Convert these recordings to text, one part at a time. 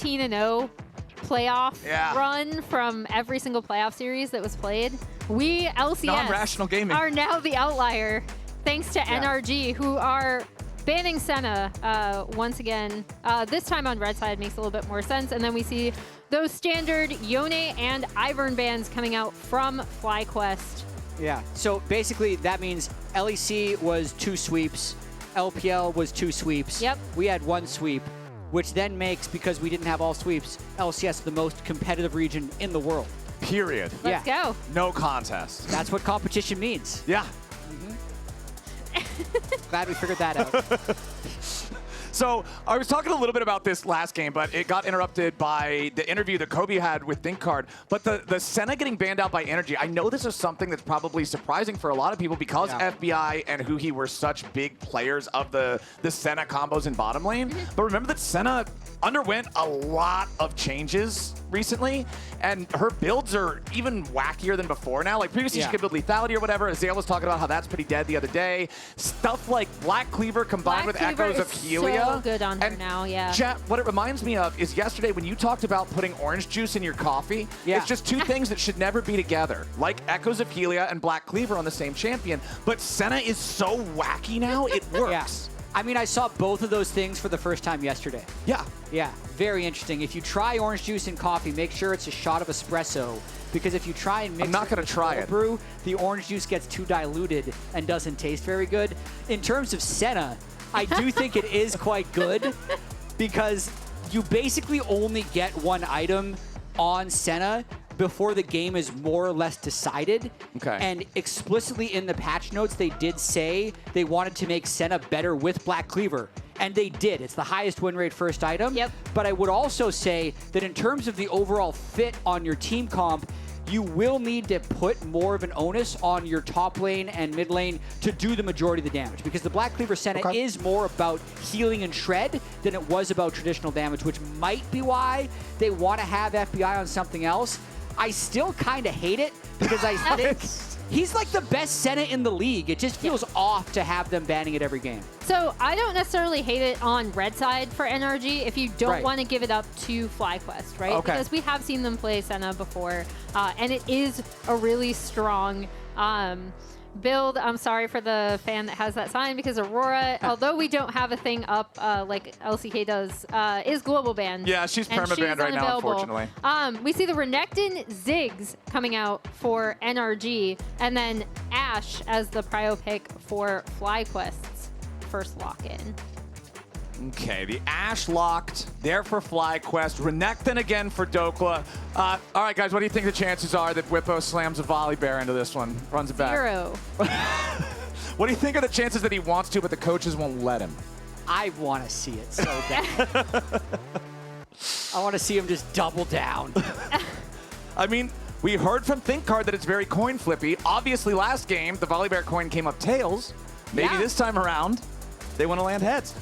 18-0 playoff run from every single playoff series that was played. We, LCS, non-rational gaming, are now the outlier, thanks to NRG, who are banning Senna once again. This time on red side makes a little bit more sense. And then we see those standard Yone and Ivern bans coming out from FlyQuest. Yeah, so basically that means LEC was 2 sweeps, LPL was 2 sweeps. Yep. We had 1 sweep, which then makes, because we didn't have all sweeps, LCS the most competitive region in the world. Period. Let's go. No contest. That's what competition means. Yeah. Glad we figured that out. So I was talking a little bit about this last game, but it got interrupted by the interview that Kobe had with ThinkCard. But the Senna getting banned out by Energy, I know this is something that's probably surprising for a lot of people because FBI and Huhi were such big players of the Senna combos in bottom lane. But remember that Senna underwent a lot of changes recently, and her builds are even wackier than before now. Like previously she could build lethality or whatever. Azir was talking about how that's pretty dead the other day. Stuff like Black Cleaver combined with Echoes of Helia. So good on her now, Jatt, what it reminds me of is yesterday when you talked about putting orange juice in your coffee. It's just 2 things that should never be together, like Echoes of Helia and Black Cleaver on the same champion. But Senna is so wacky now, it works. I mean, I saw both of those things for the first time yesterday. Yeah, very interesting. If you try orange juice in coffee, make sure it's a shot of espresso, because if you try and mix brew, the orange juice gets too diluted and doesn't taste very good. In terms of Senna, I do think it is quite good because you basically only get 1 item on Senna before the game is more or less decided. And explicitly in the patch notes, they did say they wanted to make Senna better with Black Cleaver. And they did. It's the highest win rate first item. But I would also say that in terms of the overall fit on your team comp, you will need to put more of an onus on your top lane and mid lane to do the majority of the damage, because the Black Cleaver Senna is more about healing and shred than it was about traditional damage, which might be why they want to have FBI on something else. I still kind of hate it because I think he's like the best Senna in the league. It just feels off to have them banning it every game. So I don't necessarily hate it on red side for NRG if you don't want to give it up to FlyQuest, right? Because we have seen them play Senna before, and it is a really strong build. I'm sorry for the fan that has that sign, because Aurora, although we don't have a thing up like LCK does, is global banned. Yeah, she's perma-banned right now, unfortunately. We see the Renekton Ziggs coming out for NRG, and then AShe as the prio pick for FlyQuest's first lock-in. Okay, the AShe locked there for FlyQuest. Renekton again for Dhokla. All right, guys, what do you think the chances are that Bwipo slams a volley bear into this one? Runs it back. 0. What do you think are the chances that he wants to, but the coaches won't let him? I want to see it so bad. I want to see him just double down. I mean, we heard from ThinkCard that it's very coin flippy. Obviously, last game, the volley bear coin came up tails. Maybe this time around, they want to land heads.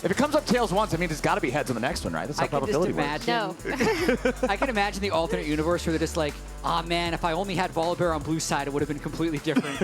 If it comes up tails once, I mean, it's got to be heads on the next one, right? That's how probability works. I can imagine the alternate universe where they're just like, ah, man, if I only had Volibear on blue side, it would have been completely different.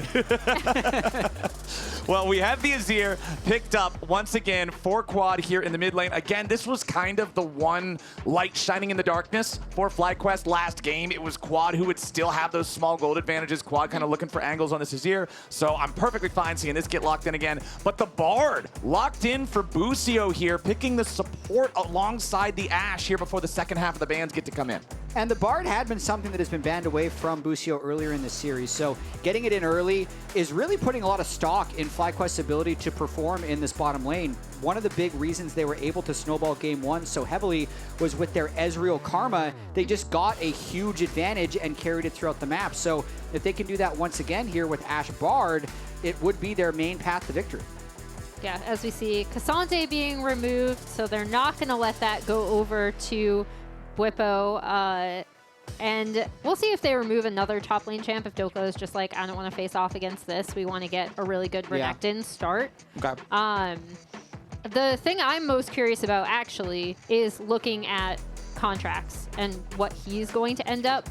Well, we have the Azir picked up once again for Quad here in the mid lane. Again, this was kind of the one light shining in the darkness for FlyQuest last game. It was Quad who would still have those small gold advantages. Quad kind of looking for angles on this Azir. So I'm perfectly fine seeing this get locked in again. But the Bard locked in for Busio here, picking the support alongside the AShe here before the second half of the bans get to come in. And the Bard had been something that has been banned away from Busio earlier in the series, so getting it in early is really putting a lot of stock in FlyQuest's ability to perform in this bottom lane. One of the big reasons they were able to snowball game 1 so heavily was with their Ezreal Karma. They just got a huge advantage and carried it throughout the map. So if they can do that once again here with AShe Bard, it would be their main path to victory. Yeah, as we see Cassante being removed, so they're not going to let that go over to Bwipo. And we'll see if they remove another top lane champ, if Dhokla is just like, I don't want to face off against this. We want to get a really good Renekton start. Okay. The thing I'm most curious about, actually, is looking at Contractz and what he's going to end up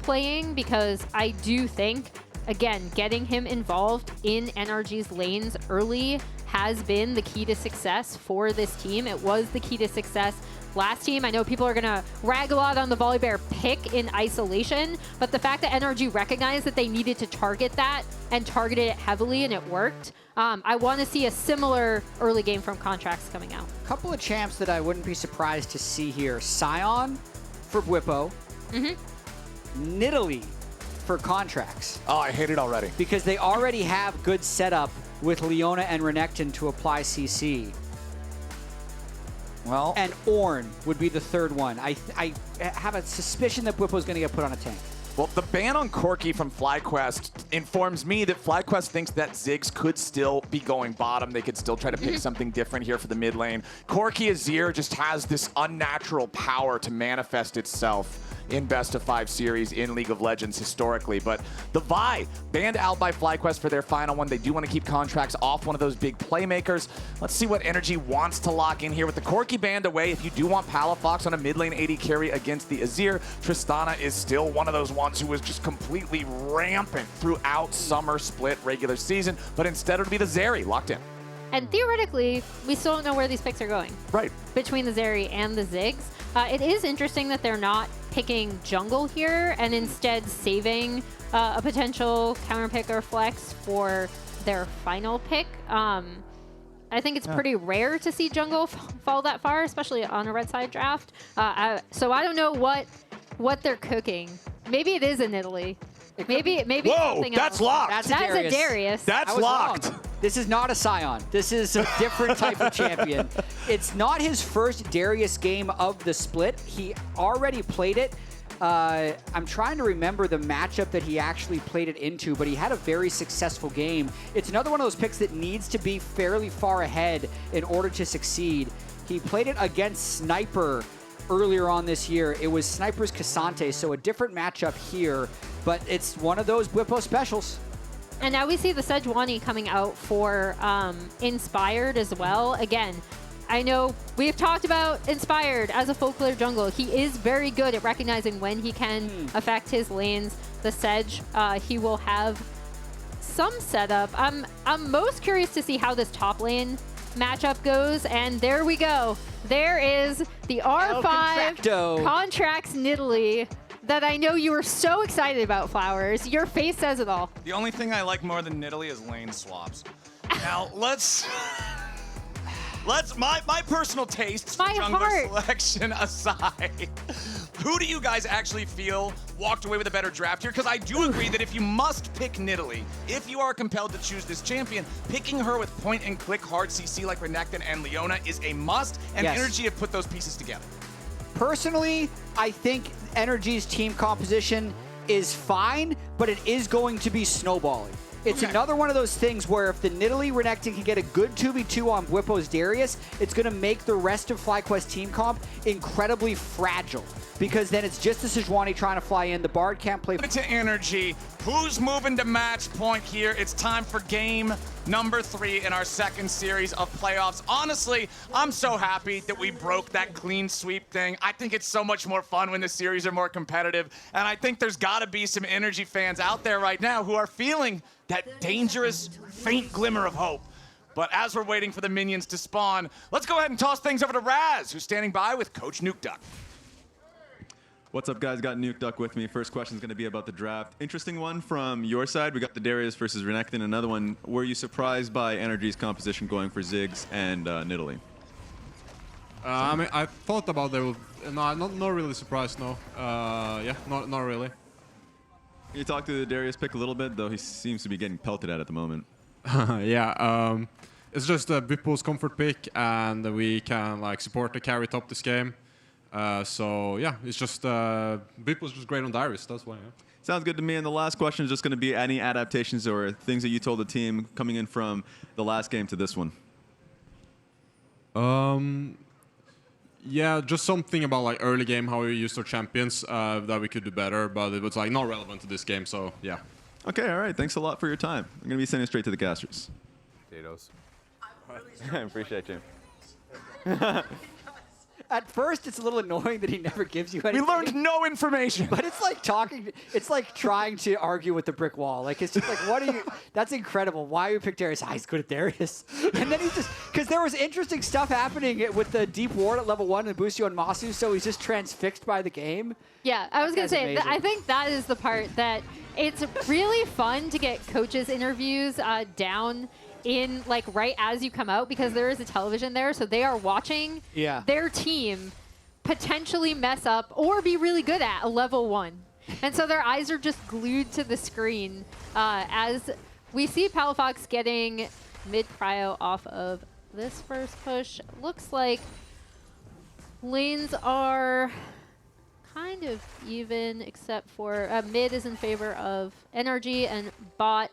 playing, because I do think, again, getting him involved in NRG's lanes early has been the key to success for this team. It was the key to success last team. I know people are going to rag a lot on the Volibear pick in isolation, but the fact that NRG recognized that they needed to target that and targeted it heavily and it worked, I want to see a similar early game from Contractz coming out. A couple of champs that I wouldn't be surprised to see here. Sion for Bwipo. Nidalee for Contractz. Oh, I hate it already. Because they already have good setup with Leona and Renekton to apply CC. Well, and Ornn would be the third one. I have a suspicion that Bwipo is going to get put on a tank. well, the ban on Corki from FlyQuest informs me that FlyQuest thinks that Ziggs could still be going bottom. They could still try to pick something different here for the mid lane. Corki Azir just has this unnatural power to manifest itself in best-of-5 series in League of Legends historically. But the Vi, banned out by FlyQuest for their final one. They do want to keep Contractz off one of those big playmakers. Let's see what NRG wants to lock in here. With the Corki banned away, if you do want Palafox on a mid-lane AD carry against the Azir, Tristana is still one of those ones who was just completely rampant throughout summer split regular season, but instead it would be the Zeri locked in. And theoretically, we still don't know where these picks are going. Right. Between the Zeri and the Ziggs. It is interesting that they're not picking jungle here and instead saving a potential counter pick or flex for their final pick. I think it's pretty rare to see jungle fall that far, especially on a red side draft. So I don't know what they're cooking. Maybe it is a Nidalee. Maybe Whoa, something that's else. locked. That's a Darius. That's locked. Wrong. This is not a Sion. This is a different type of champion. It's not his first Darius game of the split. He already played it. I'm trying to remember the matchup that he actually played it into, but he had a very successful game. It's another one of those picks that needs to be fairly far ahead in order to succeed. He played it against Sniper earlier on this year. It was Sniper's Cassante, so a different matchup here, but it's one of those Bwipo specials. And now we see the Sejuani coming out for Inspired as well. Again, I know we've talked about Inspired as a folklore jungle. He is very good at recognizing when he can affect his lanes. The Sedge, he will have some setup. I'm most curious to see how this top lane matchup goes, and there we go. There is the R5 Contractz Nidalee that I know you were so excited about, Flowers. Your face says it all. The only thing I like more than Nidalee is lane swaps. Now, let's my personal tastes for jungler selection aside, who do you guys actually feel walked away with a better draft here? Because I do agree that if you must pick Nidalee, if you are compelled to choose this champion, picking her with point-and-click hard CC like Renekton and Leona is a must, and NRG have put those pieces together. Personally, I think NRG's team composition is fine, but it is going to be snowballing. It's another one of those things where if the Nidalee Renekton can get a good 2v2 on Bwipo's Darius, it's going to make the rest of FlyQuest team comp incredibly fragile. Because then it's just the Sejuani trying to fly in. The Bard can't play. To NRG, who's moving to match point here? It's time for game number 3 in our second series of playoffs. Honestly, I'm so happy that we broke that clean sweep thing. I think it's so much more fun when the series are more competitive. And I think there's got to be some NRG fans out there right now who are feeling that dangerous, faint glimmer of hope. But as we're waiting for the minions to spawn, let's go ahead and toss things over to Raz, who's standing by with Coach Nuke Duck. What's up, guys? Got Nuke Duck with me. First question is going to be about the draft. Interesting one from your side. We got the Darius versus Renekton. Another one, were you surprised by NRG's composition going for Ziggs and Nidalee? I mean, I thought about that. No, not really surprised, no. Yeah, not really. Can you talk to the Darius pick a little bit, though he seems to be getting pelted at the moment? Yeah, it's just Bwipo's comfort pick, and we can like support the carry top this game. So yeah, it's just Bwipo's just great on Darius. That's why. Yeah. Sounds good to me. And the last question is just going to be any adaptations or things that you told the team coming in from the last game to this one. Yeah, just something about like early game, how we used our champions that we could do better, but it was like not relevant to this game. So yeah. Okay, all right. Thanks a lot for your time. I'm going to be sending straight to the casters. Potatoes. I appreciate you. At first, it's a little annoying that he never gives you anything. We learned no information. But it's like talking, it's like trying to argue with the brick wall. Like, it's just like, what are you, that's incredible. Why you pick Darius? He's good at Darius. And then he's just, because there was interesting stuff happening with the deep ward at level 1 and Busio and Massu, so he's just transfixed by the game. Yeah, I was going to say, I think that is the part that it's really fun to get coaches' interviews down in like right as you come out, because there is a television there, so they are watching their team potentially mess up or be really good at a level 1. And so their eyes are just glued to the screen as we see Palafox getting mid-prio off of this first push. Looks like lanes are kind of even, except for mid is in favor of NRG, and bot.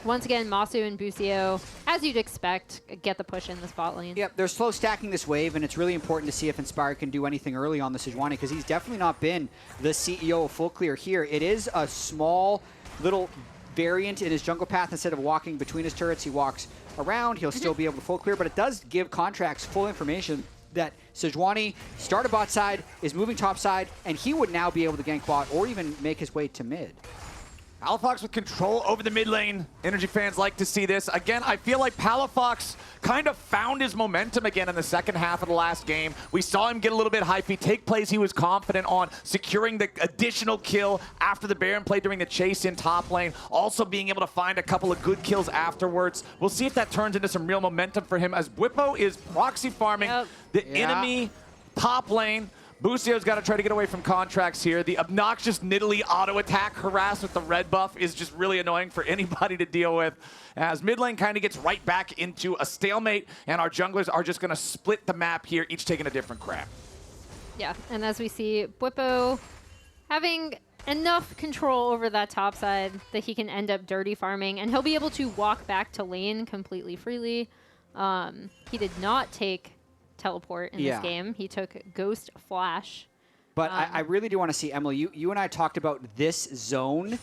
Once again, Massu and Busio, as you'd expect, get the push in the spot lane. Yep, they're slow stacking this wave, and it's really important to see if Inspire can do anything early on the Sejuani, because he's definitely not been the CEO of full clear here. It is a small little variant in his jungle path. Instead of walking between his turrets, he walks around. He'll still be able to full clear, but it does give Contractz full information that Sejuani started bot side, is moving top side, and he would now be able to gank bot or even make his way to mid. Palafox with control over the mid lane. Energy fans like to see this. Again, I feel like Palafox kind of found his momentum again in the second half of the last game. We saw him get a little bit hypey, take plays he was confident on, securing the additional kill after the Baron play during the chase in top lane, also being able to find a couple of good kills afterwards. We'll see if that turns into some real momentum for him, as Bwipo is proxy farming the enemy top lane. Busio's got to try to get away from Contractz here. The obnoxious Nidalee auto attack harass with the red buff is just really annoying for anybody to deal with, as mid lane kind of gets right back into a stalemate, and our junglers are just going to split the map here, each taking a different crap. Yeah, and as we see, Bwipo having enough control over that top side that he can end up dirty farming, and he'll be able to walk back to lane completely freely. He did not take teleport in this game. He took Ghost Flash. But I really do want to see, Emily, you and I talked about this zone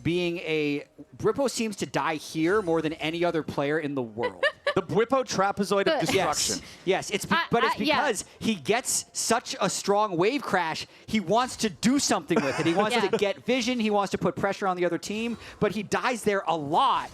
being a... Bwipo seems to die here more than any other player in the world. The Bwipo trapezoid of destruction. Yes, it's but it's because he gets such a strong wave crash, he wants to do something with it. He wants to get vision, he wants to put pressure on the other team, but he dies there a lot.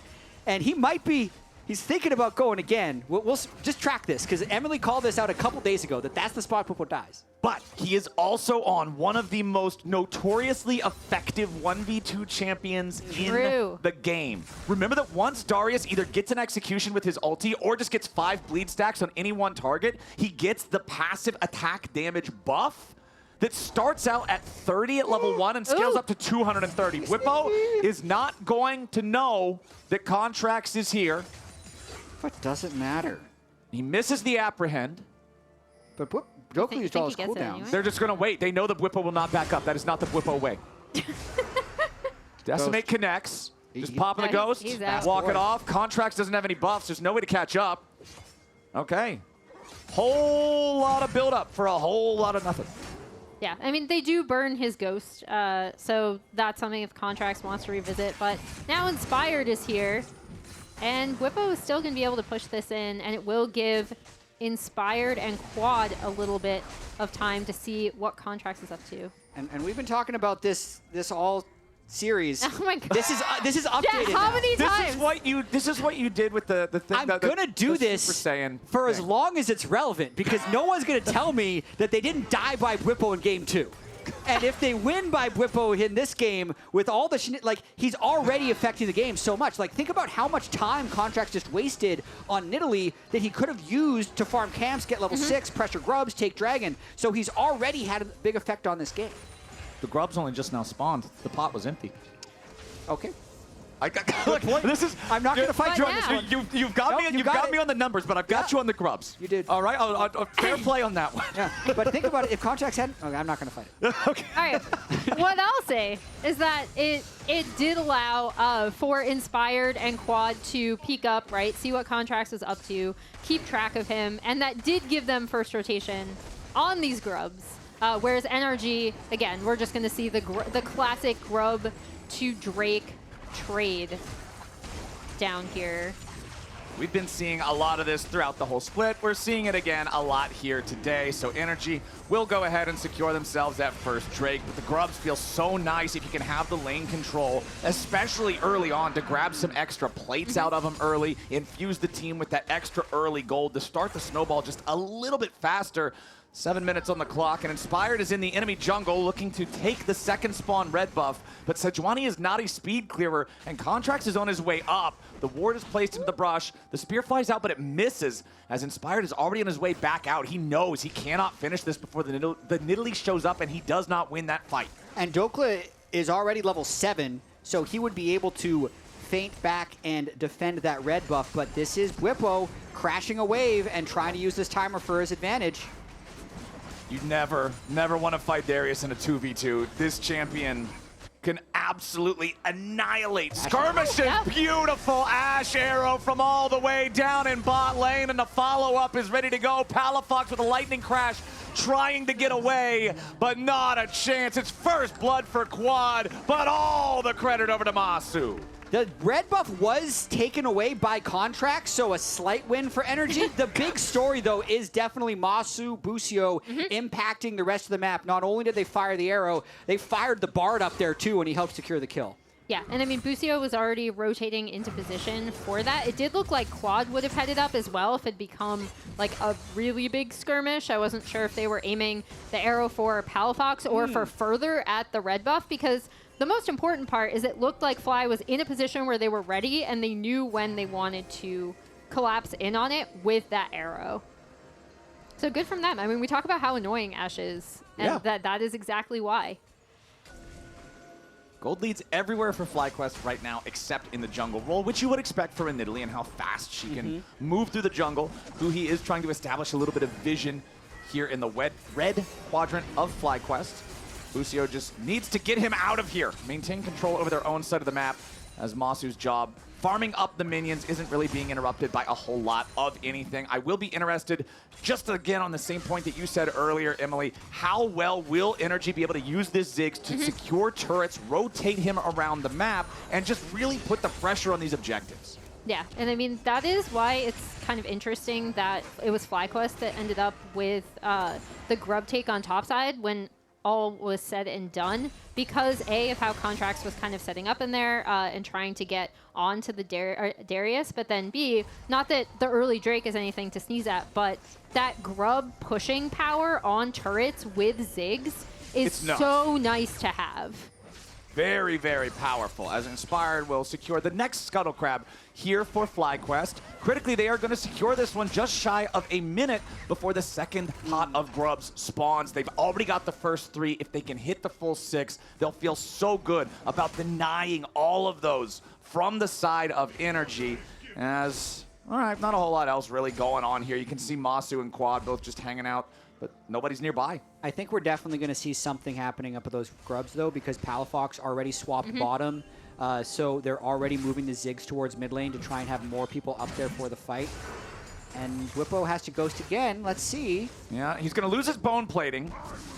And he might be... He's thinking about going again. We'll just track this, because Emily called this out a couple days ago, that's the spot Bwipo dies. But he is also on one of the most notoriously effective 1v2 champions in the game. Remember that once Darius either gets an execution with his ulti or just gets 5 bleed stacks on any one target, he gets the passive attack damage buff that starts out at 30 at level 1 and scales up to 230. Bwipo is not going to know that Contractz is here. But doesn't matter. He misses the apprehend. But Dhokla used all his cooldowns. Anyway. They're just going to wait. They know that Bwipo will not back up. That is not the Bwipo way. Decimate connects. Just popping the ghost. Walk it off. Contractz doesn't have any buffs. There's no way to catch up. Okay. Whole lot of build-up for a whole lot of nothing. Yeah, I mean, they do burn his ghost, so that's something if Contractz wants to revisit. But now Inspired is here. And Bwipo is still going to be able to push this in, and it will give Inspired and Quad a little bit of time to see what Contractz is up to. And we've been talking about this all series. Oh my God. This is updated. Jatt, how many times? This is what you did with the thing. I'm gonna do this for as long as it's relevant, because no one's gonna tell me that they didn't die by Bwipo in game 2. And if they win by Bwipo in this game, with all the like, he's already affecting the game so much. Like, think about how much time Contractz just wasted on Nidalee that he could have used to farm camps, get level 6, pressure grubs, take dragon. So he's already had a big effect on this game. The grubs only just now spawned. The pot was empty. Okay. Look, this is. I'm not going to fight you on this one. You've got me. You've got me on the numbers, but I've got you on the grubs. You did. All right. Fair play on that one. Yeah. But think about it. If Contractz had, okay, I'm not going to fight it. Okay. All right. What I'll say is that it did allow for Inspired and Quad to peek up, right? See what Contractz is up to, keep track of him, and that did give them first rotation on these grubs. Whereas NRG, again, we're just going to see the classic grub to Drake trade down here. We've been seeing a lot of this throughout the whole split. We're seeing it again a lot here today. So NRG will go ahead and secure themselves that first Drake. But the Grubs feel so nice if you can have the lane control, especially early on, to grab some extra plates out of them early, infuse the team with that extra early gold to start the snowball just a little bit faster. 7 minutes on the clock, and Inspired is in the enemy jungle looking to take the second spawn red buff, but Sejuani is not a speed clearer, and Contractz is on his way up. The ward is placed into the brush, the spear flies out, but it misses, as Inspired is already on his way back out. He knows he cannot finish this before the Nidalee shows up, and he does not win that fight. And Dhokla is already level 7, so he would be able to feint back and defend that red buff, but this is Bwipo crashing a wave and trying to use this timer for his advantage. You never want to fight Darius in a 2v2. This champion can absolutely annihilate skirmishes. Beautiful AShe arrow from all the way down in bot lane, and the follow-up is ready to go. Palafox with a lightning crash trying to get away, but not a chance. It's first blood for Quad, but all the credit over to Massu. The red buff was taken away by Contractz, so a slight win for NRG. The big story, though, is definitely Massu, Busio impacting the rest of the map. Not only did they fire the arrow, they fired the Bard up there, too, and he helped secure the kill. Yeah, and I mean, Busio was already rotating into position for that. It did look like Quad would have headed up as well if it become like a really big skirmish. I wasn't sure if they were aiming the arrow for Palafox or for further at the red buff, because the most important part is it looked like Fly was in a position where they were ready and they knew when they wanted to collapse in on it with that arrow. So good from them. I mean, we talk about how annoying AShe is, and that is exactly why. Gold leads everywhere for FlyQuest right now, except in the jungle role, which you would expect from a Nidalee and how fast she can move through the jungle. Huhi is trying to establish a little bit of vision here in the red quadrant of FlyQuest. Busio just needs to get him out of here. Maintain control over their own side of the map, as Massu's job farming up the minions isn't really being interrupted by a whole lot of anything. I will be interested, just again on the same point that you said earlier, Emily, how well will NRG be able to use this Ziggs to secure turrets, rotate him around the map, and just really put the pressure on these objectives? Yeah, and I mean, that is why it's kind of interesting that it was FlyQuest that ended up with the grub take on topside when all was said and done, because A, of how Contractz was kind of setting up in there and trying to get onto the Darius, but then B, not that the early Drake is anything to sneeze at, but that grub pushing power on turrets with Ziggs is so nice to have. Very, very powerful, as Inspired will secure the next Scuttle Crab here for FlyQuest. Critically, they are going to secure this one just shy of a minute before the second pot of grubs spawns. They've already got the first 3. If they can hit the full 6, they'll feel so good about denying all of those from the side of NRG. As, all right, not a whole lot else really going on here. You can see Massu and Quad both just hanging out, but nobody's nearby. I think we're definitely going to see something happening up at those grubs, though, because Palafox already swapped bottom. So they're already moving the Ziggs towards mid lane to try and have more people up there for the fight. And Bwipo has to ghost again. Let's see. Yeah, he's going to lose his bone plating.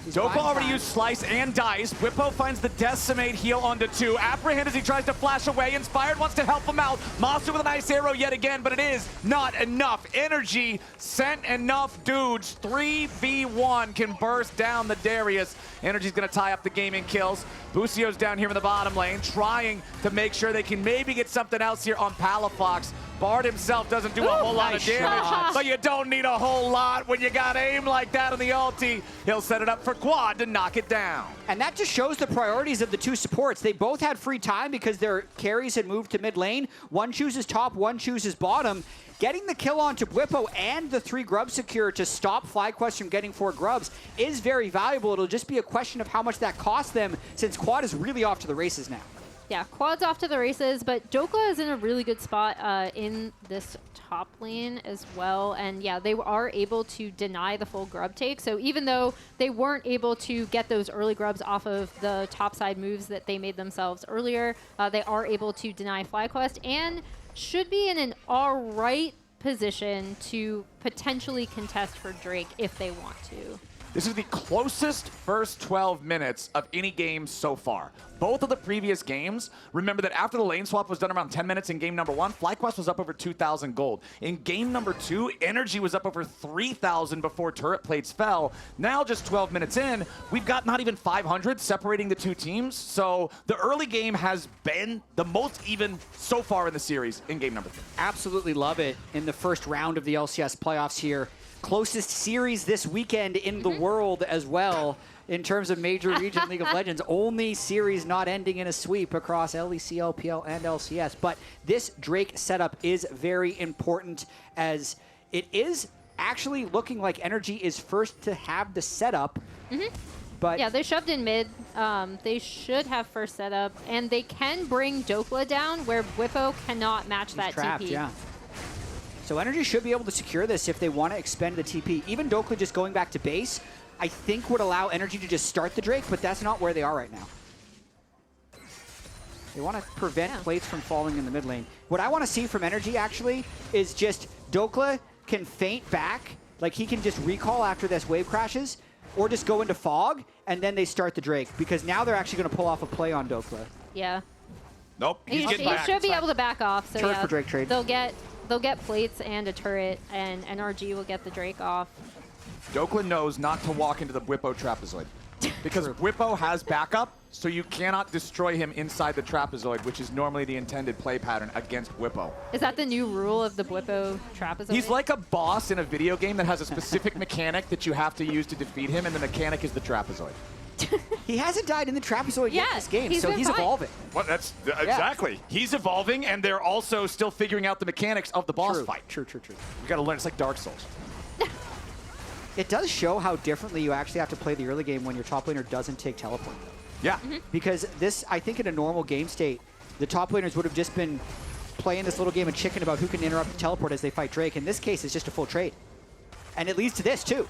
Dhokla already used Slice and Dice. Bwipo finds the Decimate heal onto 2. Apprehend as he tries to flash away. Inspired wants to help him out. Massu with a nice arrow yet again, but it is not enough. NRG sent enough dudes. 3v1 can burst down the Darius. NRG's going to tie up the game in kills. Busio's down here in the bottom lane, trying to make sure they can maybe get something else here on Palafox. Bard himself doesn't do a whole lot of damage, but you don't need a whole lot when you got aim like that on the ulti. He'll set it up for Quad to knock it down. And that just shows the priorities of the two supports. They both had free time because their carries had moved to mid lane. One chooses top, one chooses bottom. Getting the kill onto Bwipo and the 3 grubs secure to stop FlyQuest from getting 4 grubs is very valuable. It'll just be a question of how much that costs them, since Quad is really off to the races now. Yeah, Quad's off to the races, but Dhokla is in a really good spot in this top lane as well. And yeah, they are able to deny the full grub take. So even though they weren't able to get those early grubs off of the topside moves that they made themselves earlier, they are able to deny FlyQuest and should be in an all right position to potentially contest for Drake if they want to. This is the closest first 12 minutes of any game so far. Both of the previous games, remember that after the lane swap was done around 10 minutes in game number 1, FlyQuest was up over 2,000 gold. In game number 2, Energy was up over 3,000 before turret plates fell. Now, just 12 minutes in, we've got not even 500 separating the two teams. So the early game has been the most even so far in the series in game number 3. Absolutely love it in the first round of the LCS playoffs here. Closest series this weekend in the world as well. In terms of major region League of Legends, only series not ending in a sweep across LEC, LPL, and LCS. But this Drake setup is very important, as it is actually looking like Energy is first to have the setup. But yeah, they shoved in mid. They should have first setup, and they can bring Dhokla down where Bwipo cannot match that trapped, TP. Yeah. So Energy should be able to secure this if they want to expend the TP. Even Dhokla just going back to base, I think would allow Energy to just start the Drake, but that's not where they are right now. They want to prevent plates from falling in the mid lane. What I want to see from Energy, actually, is just Dhokla can feint back, like he can just recall after this wave crashes, or just go into fog, and then they start the Drake, because now they're actually going to pull off a play on Dhokla. Yeah. Nope, he's getting back. He should be able to back off. So Turret yeah, for Drake trade. They'll get plates and a turret, and NRG will get the Drake off. Dhokla knows not to walk into the Bwipo trapezoid because Bwipo has backup, so you cannot destroy him inside the trapezoid, which is normally the intended play pattern against Bwipo. Is that the new rule of the Bwipo trapezoid? He's like a boss in a video game that has a specific mechanic that you have to use to defeat him, and the mechanic is the trapezoid. He hasn't died in the trapezoid yet this game, so he's evolving. Well, that's exactly. He's evolving, and they're also still figuring out the mechanics of the boss fight. True. You got to learn. It's like Dark Souls. It does show how differently you actually have to play the early game when your top laner doesn't take teleport. Yeah. Because this, I think in a normal game state, the top laners would have just been playing this little game of chicken about who can interrupt the teleport as they fight Drake. In this case, it's just a full trade. And it leads to this, too.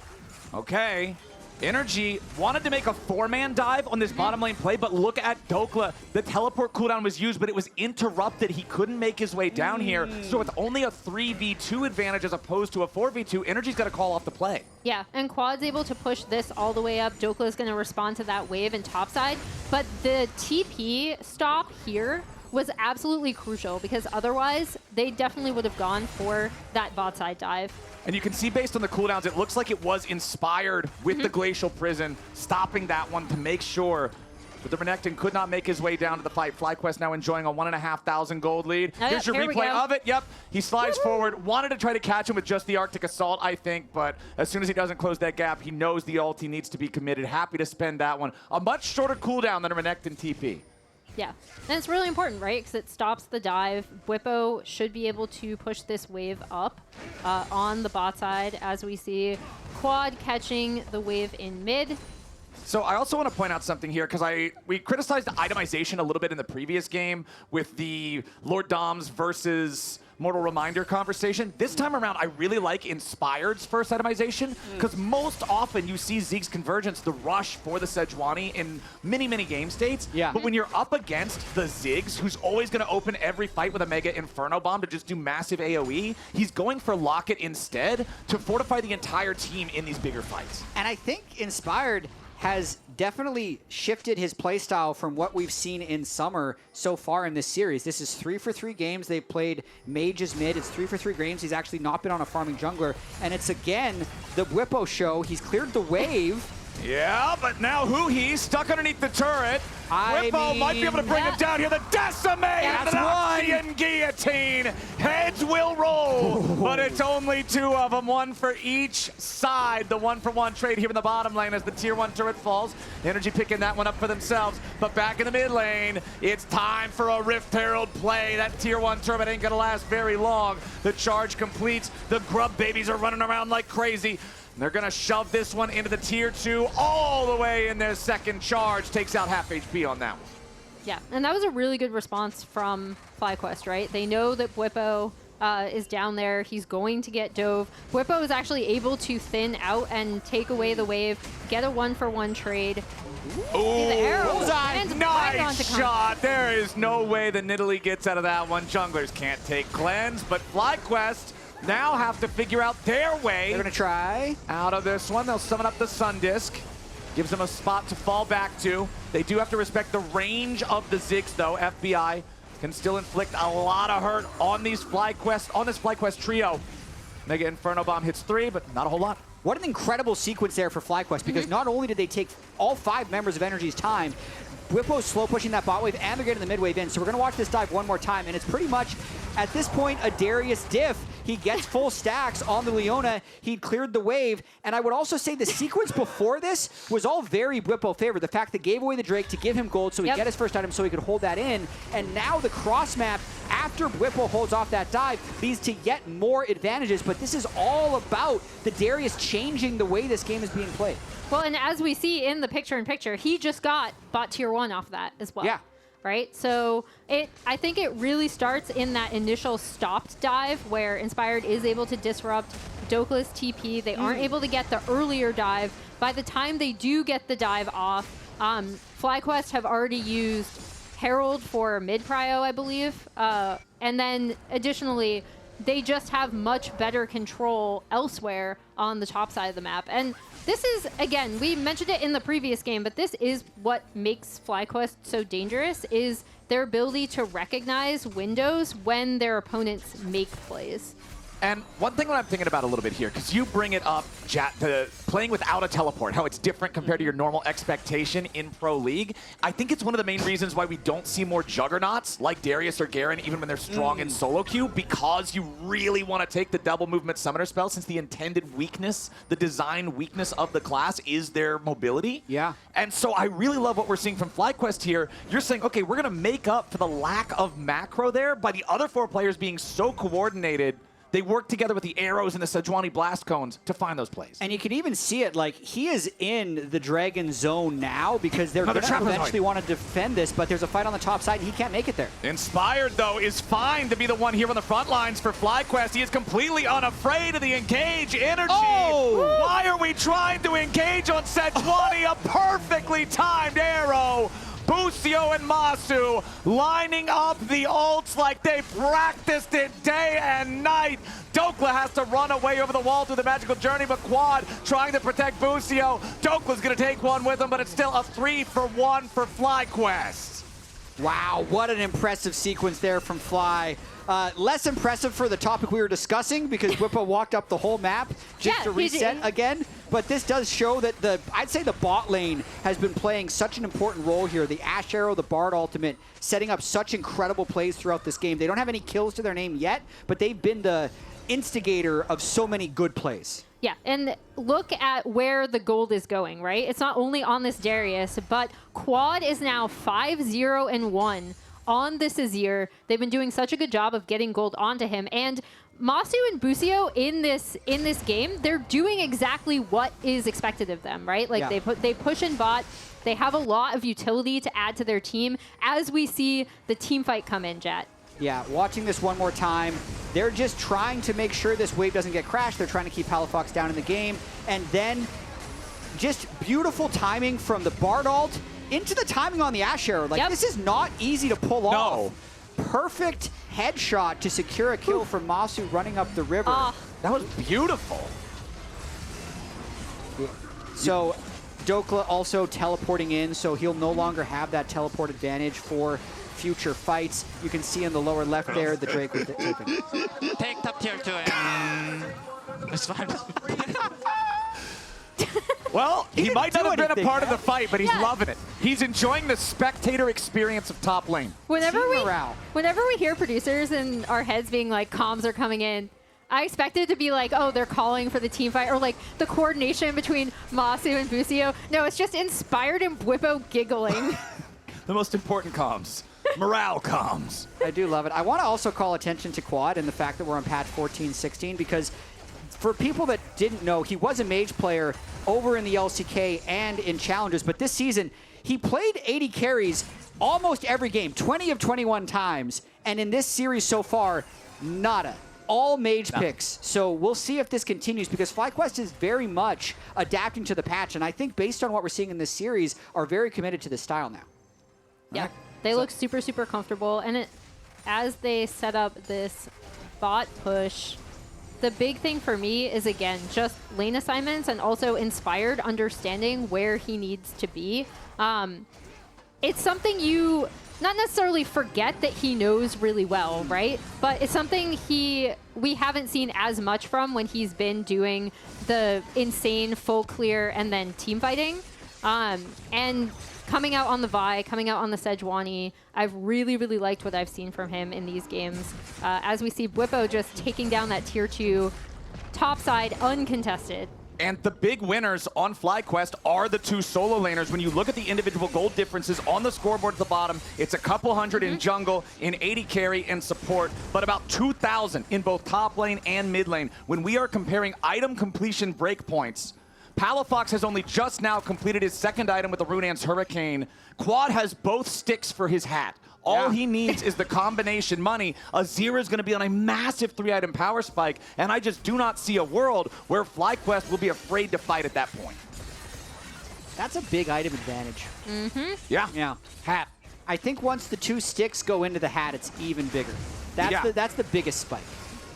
Okay. Energy wanted to make a 4-man dive on this bottom lane play, but look at Dhokla. The teleport cooldown was used, but it was interrupted. He couldn't make his way down here. So with only a 3v2 advantage as opposed to a 4v2, Energy's got to call off the play. Yeah, and Quad's able to push this all the way up. Dhokla is going to respond to that wave in topside, but the TP stop here was absolutely crucial because otherwise they definitely would have gone for that bot side dive. And you can see based on the cooldowns, it looks like it was inspired with the Glacial Prison, stopping that one to make sure that the Renekton could not make his way down to the fight. FlyQuest now enjoying a 1,500 gold lead. Here's your replay of it. Yep, he slides forward, wanted to try to catch him with just the Arctic Assault, I think, but as soon as he doesn't close that gap, he knows the ult, he needs to be committed. Happy to spend that one. A much shorter cooldown than a Renekton TP. Yeah, and it's really important, right? Because it stops the dive. Bwipo should be able to push this wave up on the bot side, as we see Quad catching the wave in mid. So I also want to point out something here, because we criticized the itemization a little bit in the previous game with the Lord Doms versus Mortal Reminder conversation. This time around, I really like Inspired's first itemization, because most often you see Ziggs Convergence, the rush for the Sejuani in many, many game states. Yeah. But when you're up against the Ziggs, who's always going to open every fight with a Mega Inferno Bomb to just do massive AoE, he's going for Locket instead to fortify the entire team in these bigger fights. And I think Inspired has definitely shifted his playstyle from what we've seen in Summer so far in this series. This is 3 for 3 games. They've played Mage's mid. It's 3 for 3 games. He's actually not been on a farming jungler. And it's again the Bwipo show. He's cleared the wave. Yeah, but now Huhi stuck underneath the turret. Bwipo might be able to bring him down here. The Decimate! That's Noxian Guillotine! Heads will roll, but it's only 2 of them, 1 for each side. The 1-for-1 trade here in the bottom lane as the tier 1 turret falls. Energy picking that one up for themselves, but back in the mid lane, it's time for a Rift Herald play. That tier 1 turret ain't gonna last very long. The charge completes. The grub babies are running around like crazy. They're going to shove this one into the tier 2 all the way in their second charge. Takes out half HP on that one. Yeah, and that was a really good response from FlyQuest, right? They know that Bwipo is down there. He's going to get dove. Bwipo is actually able to thin out and take away the wave, get a 1-for-1 trade. Ooh, the arrow nice right shot. There is no way the Nidalee gets out of that one. Junglers can't take cleanse, but FlyQuest now have to figure out their way. They're going to try. Out of this one, they'll summon up the Sun Disc. Gives them a spot to fall back to. They do have to respect the range of the Ziggs, though. FBI can still inflict a lot of hurt on these FlyQuest trio. Mega Inferno Bomb hits 3, but not a whole lot. What an incredible sequence there for FlyQuest, because not only did they take all 5 members of NRG's time, Bwipo's slow pushing that bot wave, and they're getting the mid wave in. So we're going to watch this dive one more time, and it's pretty much, at this point, a Darius diff. He gets full stacks on the Leona. He cleared the wave. And I would also say the sequence before this was all very Bwipo favored. The fact that gave away the Drake to give him gold so he'd get his first item so he could hold that in. And now the cross map, after Bwipo holds off that dive, leads to yet more advantages. But this is all about the Darius changing the way this game is being played. Well, and as we see in the picture-in-picture, he just got bot tier 1 off that as well. Yeah. Right? So I think it really starts in that initial stopped dive where Inspired is able to disrupt Dhokla's TP. They aren't able to get the earlier dive. By the time they do get the dive off, FlyQuest have already used Herald for mid-prio, I believe. And then additionally, they just have much better control elsewhere on the top side of the map. And this is, again, we mentioned it in the previous game, but this is what makes FlyQuest so dangerous, is their ability to recognize windows when their opponents make plays. And one thing that I'm thinking about a little bit here, because you bring it up, Jatt, the playing without a teleport, how it's different compared to your normal expectation in Pro League. I think it's one of the main reasons why we don't see more juggernauts like Darius or Garen, even when they're strong in solo queue, because you really want to take the double movement summoner spell, since the intended weakness, the design weakness of the class is their mobility. Yeah. And so I really love what we're seeing from FlyQuest here. You're saying, okay, we're going to make up for the lack of macro there by the other 4 players being so coordinated. They work together with the arrows and the Sejuani blast cones to find those plays. And you can even see it, like, he is in the Dragon Zone now because they're going to eventually want to defend this, but there's a fight on the top side and he can't make it there. Inspired, though, is fine to be the one here on the front lines for FlyQuest. He is completely unafraid of the engage energy. Oh! Why are we trying to engage on Sejuani? A perfectly timed arrow. Busio and Massu lining up the ults like they practiced it day and night. Dhokla has to run away over the wall through the magical journey, but Quad trying to protect Busio. Dhokla's going to take one with him, but it's still a 3-for-1 for FlyQuest. Wow, what an impressive sequence there from Fly. Less impressive for the topic we were discussing because Bwipo walked up the whole map just to reset again. But this does show that I'd say the bot lane has been playing such an important role here. The Ashe Arrow, the Bard ultimate, setting up such incredible plays throughout this game. They don't have any kills to their name yet, but they've been the instigator of so many good plays. Yeah, and look at where the gold is going, right? It's not only on this Darius, but Quad is now 5-0-1 on this Azir. They've been doing such a good job of getting gold onto him. And Massu and Busio in this game, they're doing exactly what is expected of them, right? Like they push in bot. They have a lot of utility to add to their team as we see the team fight come in, Jatt. Yeah, watching this one more time, they're just trying to make sure this wave doesn't get crashed. They're trying to keep Palafox down in the game. And then just beautiful timing from the Bard ult into the timing on the Ashe Arrow. Like, this is not easy to pull off. Perfect headshot to secure a kill from Massu running up the river. That was beautiful. So Dhokla also teleporting in, so he'll no longer have that teleport advantage for future fights. You can see in the lower left there, the Drake with it. Take top tier 2 and it's fine. Well, he might not have been a part of the fight, but he's loving it. He's enjoying the spectator experience of top lane. Whenever we hear producers in our heads being like, comms are coming in, I expect it to be like, oh, they're calling for the team fight, or like the coordination between Massu and Busio. No, it's just Inspired and Bwipo giggling. The most important comms. Morale comms. I do love it. I want to also call attention to Quad and the fact that we're on patch 14-16 because for people that didn't know, he was a mage player over in the LCK and in challenges, but this season he played 80 carries almost every game, 20 of 21 times, and in this series so far, nada. All mage picks. So we'll see if this continues because FlyQuest is very much adapting to the patch, and I think based on what we're seeing in this series, are very committed to this style now. Yeah, they look super, super comfortable, and as they set up this bot push, the big thing for me is, again, just lane assignments and also Inspired understanding where he needs to be. It's something you not necessarily forget that he knows really well, right? But it's something we haven't seen as much from when he's been doing the insane full clear and then team fighting. And coming out on the Vi, coming out on the Sejuani, I've really, really liked what I've seen from him in these games. As we see Bwipo just taking down that tier 2 top side uncontested. And the big winners on FlyQuest are the 2 solo laners. When you look at the individual gold differences on the scoreboard at the bottom, it's a couple hundred in jungle, in 80 carry and support, but about 2,000 in both top lane and mid lane. When we are comparing item completion breakpoints, Palafox has only just now completed his 2nd item with the Runaan's Hurricane. Quad has both sticks for his hat. All he needs is the combination money. Azir is going to be on a massive 3-item power spike, and I just do not see a world where FlyQuest will be afraid to fight at that point. That's a big item advantage. Yeah. Hat. I think once the 2 sticks go into the hat, it's even bigger. That's the biggest spike.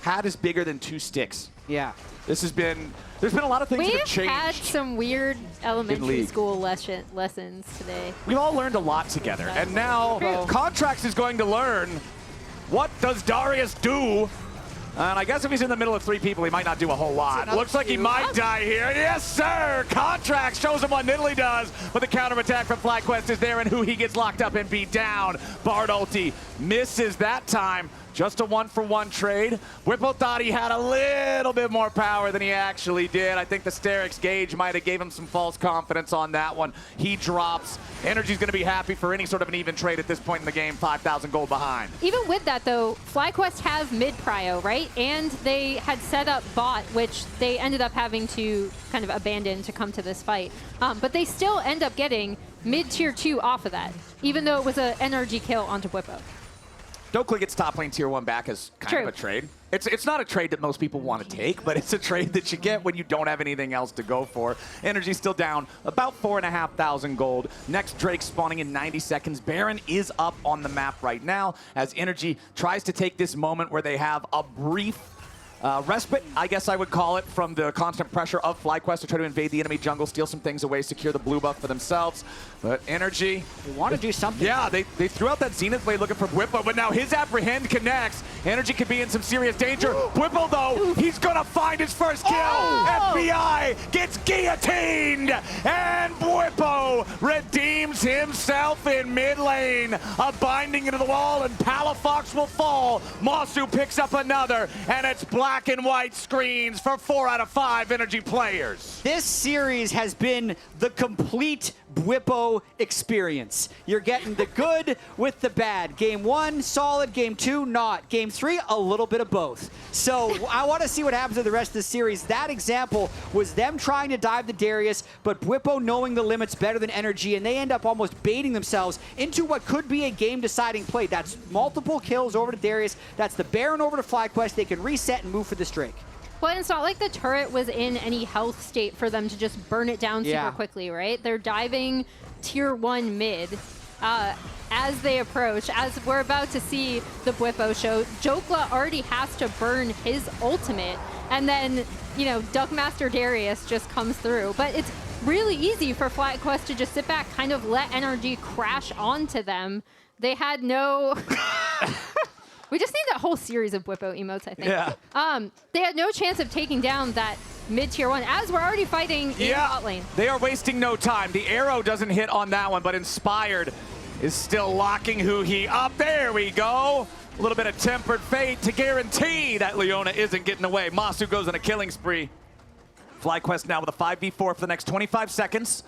Hat is bigger than 2 sticks. Yeah. There's been a lot of things that have changed. We've had some weird elementary school lessons today. We've all learned a lot together, and now Contractz is going to learn what does Darius do. And I guess if he's in the middle of 3 people, he might not do a whole lot. Looks like he might die here. Yes, sir! Contractz shows him what Nidalee does, but the counterattack from FlyQuest is there, and Huhi gets locked up and beat down. Bard ulti misses that time. Just a 1-for-1 trade. Bwipo thought he had a little bit more power than he actually did. I think the Sterix gauge might have gave him some false confidence on that one. He drops. NRG's going to be happy for any sort of an even trade at this point in the game. 5,000 gold behind. Even with that, though, FlyQuest have mid-prio, right? And they had set up bot, which they ended up having to kind of abandon to come to this fight. But they still end up getting mid-tier 2 off of that, even though it was an NRG kill onto Bwipo. Dhokla gets top lane tier 1 back as kind of a trade. It's not a trade that most people want to take, but it's a trade that you get when you don't have anything else to go for. NRG's still down about 4,500 gold. Next Drake spawning in 90 seconds. Baron is up on the map right now as NRG tries to take this moment where they have a brief respite, I guess I would call it, from the constant pressure of FlyQuest to try to invade the enemy jungle, steal some things away, secure the blue buff for themselves. But NRG... They want to do something. Yeah, they threw out that Zenith blade looking for Bwipo, but now his apprehend connects. NRG could be in some serious danger. Bwipo, though, he's going to find his first kill. FBI gets guillotined, and Bwipo redeems himself in mid lane. A binding into the wall, and Palafox will fall. Massu picks up another, and it's black and white screens for 4 out of 5 NRG players. This series has been the complete Bwipo experience. You're getting the good with the bad. Game 1, solid. Game 2, not. Game 3, a little bit of both. So I want to see what happens to the rest of the series. That example was them trying to dive the Darius, but Bwipo knowing the limits better than NRG, and they end up almost baiting themselves into what could be a game-deciding play. That's multiple kills over to Darius. That's the Baron over to FlyQuest. They can reset and move for the Drake. Well, it's not like the turret was in any health state for them to just burn it down super quickly, right? They're diving tier 1 mid as they approach. As we're about to see the Bwipo show, Dhokla already has to burn his ultimate, and then, you know, Duckmaster Darius just comes through. But it's really easy for FlyQuest to just sit back, kind of let NRG crash onto them. They had no... We just need that whole series of Bwipo emotes, I think. Yeah. They had no chance of taking down that mid-tier 1, as we're already fighting in bot lane. They are wasting no time. The arrow doesn't hit on that one, but Inspired is still locking Huhi up. There we go. A little bit of tempered fate to guarantee that Leona isn't getting away. Massu goes on a killing spree. FlyQuest now with a 5v4 for the next 25 seconds.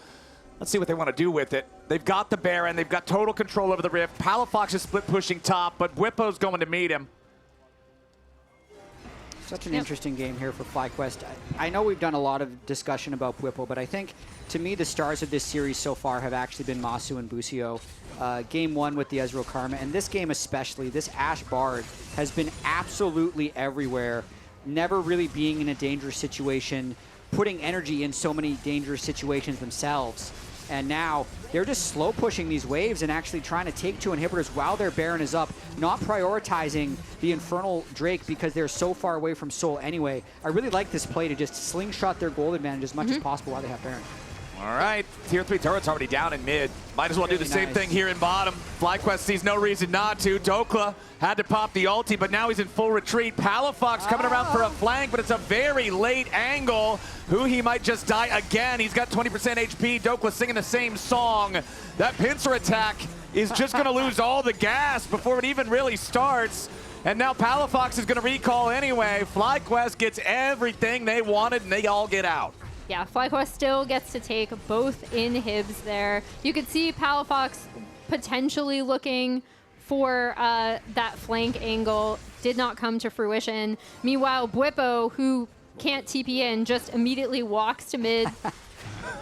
Let's see what they want to do with it. They've got the Baron. They've got total control over the Rift. Palafox is split pushing top, but Bwipo's going to meet him. Such an interesting game here for FlyQuest. I know we've done a lot of discussion about Bwipo, but I think, to me, the stars of this series so far have actually been Massu and Busio. Game 1 with the Ezreal Karma, and this game especially, this Ashe Bard has been absolutely everywhere, never really being in a dangerous situation, putting energy in so many dangerous situations themselves. And now they're just slow pushing these waves and actually trying to take 2 inhibitors while their Baron is up, not prioritizing the Infernal Drake because they're so far away from Soul anyway. I really like this play to just slingshot their gold advantage as much as possible while they have Baron. All right, tier 3 turret's already down in mid. Might as well do the same thing here in bottom. FlyQuest sees no reason not to. Dhokla had to pop the ulti, but now he's in full retreat. Palafox coming around for a flank, but it's a very late angle. Huhi might just die again. He's got 20% HP. Dhokla singing the same song. That pincer attack is just going to lose all the gas before it even really starts. And now Palafox is going to recall anyway. FlyQuest gets everything they wanted, and they all get out. Yeah, FlyQuest still gets to take both inhibs there. You could see Palafox potentially looking for that flank angle. Did not come to fruition. Meanwhile, Bwipo, who can't TP in, just immediately walks to mid,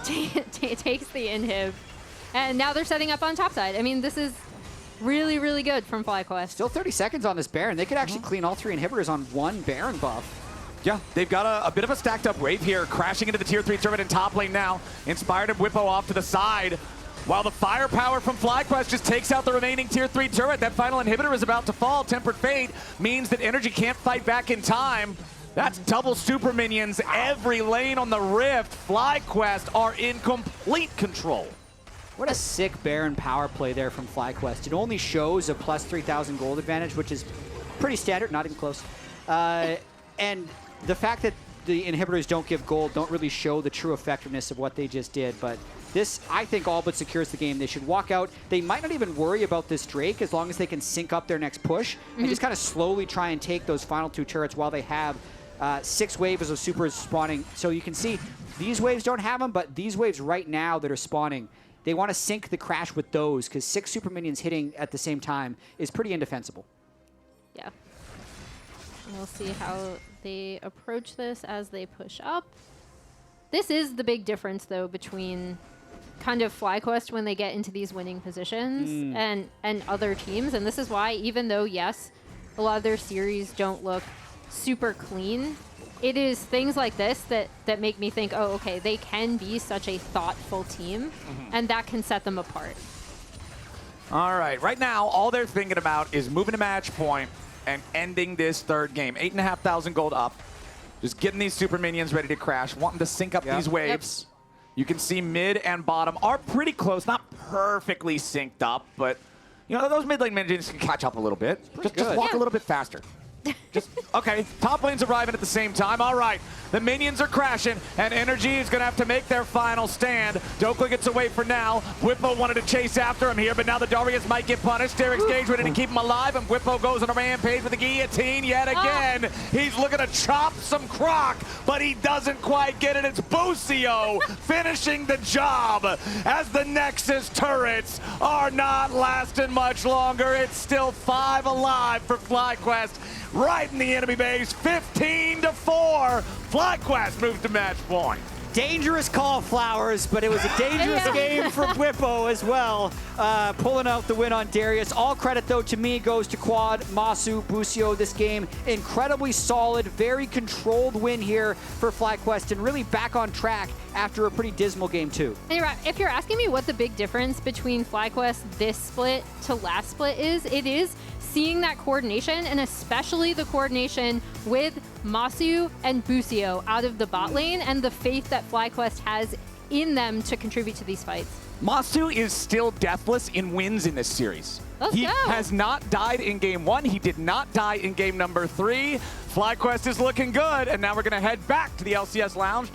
takes the inhib. And now they're setting up on top side. I mean, this is really, really good from FlyQuest. Still 30 seconds on this Baron. They could actually clean all 3 inhibitors on 1 Baron buff. Yeah, they've got a bit of a stacked up wave here, crashing into the tier 3 turret in top lane now. Inspired and Bwipo off to the side, while the firepower from FlyQuest just takes out the remaining tier 3 turret. That final inhibitor is about to fall. Tempered Fate means that NRG can't fight back in time. That's double super minions, every lane on the Rift. FlyQuest are in complete control. What a sick Baron power play there from FlyQuest. It only shows a plus 3,000 gold advantage, which is pretty standard, not even close. And the fact that the inhibitors don't give gold don't really show the true effectiveness of what they just did. But this, I think, all but secures the game. They should walk out. They might not even worry about this Drake as long as they can sync up their next push and just kind of slowly try and take those final 2 turrets while they have 6 waves of supers spawning. So you can see these waves don't have them, but these waves right now that are spawning, they want to sync the crash with those because 6 super minions hitting at the same time is pretty indefensible. Yeah. We'll see how they approach this as they push up. This is the big difference, though, between kind of FlyQuest when they get into these winning positions and other teams. And this is why, even though, yes, a lot of their series don't look super clean, it is things like this that make me think, oh, okay, they can be such a thoughtful team, and that can set them apart. All right, right now, all they're thinking about is moving to match point and ending this 3rd game. 8,500 gold up. Just getting these super minions ready to crash, wanting to sync up these waves. You can see mid and bottom are pretty close, not perfectly synced up, but you know, those mid lane minions can catch up a little bit. Just walk a little bit faster. Okay, top lane's arriving at the same time. All right, the minions are crashing, and NRG is going to have to make their final stand. Dhokla gets away for now. Bwipo wanted to chase after him here, but now the Darius might get punished. Derek's Gage ready to keep him alive, and Bwipo goes on a rampage with the guillotine yet again. He's looking to chop some croc, but he doesn't quite get it. It's Busio finishing the job as the Nexus turrets are not lasting much longer. It's still 5 alive for FlyQuest. Right in the enemy base, 15-4. FlyQuest moves to match point. Dangerous call, Flowers, but it was a dangerous game for Bwipo as well, pulling out the win on Darius. All credit, though, to me goes to Quad, Massu, Busio this game. Incredibly solid, very controlled win here for FlyQuest, and really back on track after a pretty dismal game, too. And if you're asking me what the big difference between FlyQuest this split to last split is, it is seeing that coordination, and especially the coordination with Massu and Busio out of the bot lane, and the faith that FlyQuest has in them to contribute to these fights. Massu is still deathless in wins in this series. Let's he go. has not died in game 1. He did not die in game number 3. FlyQuest is looking good, and now we're going to head back to the LCS Lounge